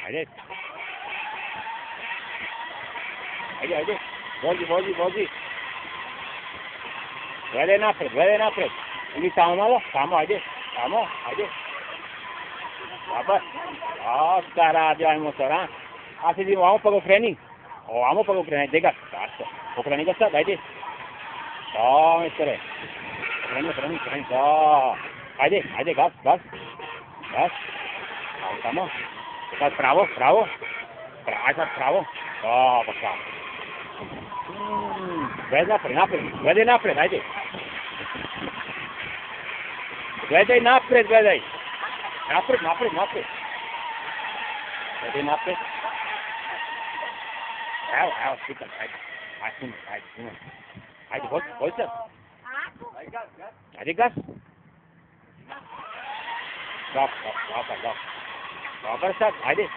Hajde. Hajde. Vozi. Gledaj napred. Ili tamo malo, hajde. Dobar. Šta radi ovaj motor, a? A sad idemo ovamo pa ga okreni. Gdje gas? Tako. Okreni ga sad, ajde. To, mistore. Okreni, to. Ajde, gas. Ajde tamo. Sad pravo. Ajde sad pravo. To, pa šta. Gledaj napred, ajde. Gledaj napred. Napred. Gledaj napred. Evo, slikam, ajde. Ajde, vozi sad. Ajde, gas. Stop. Dobar sad, ajde.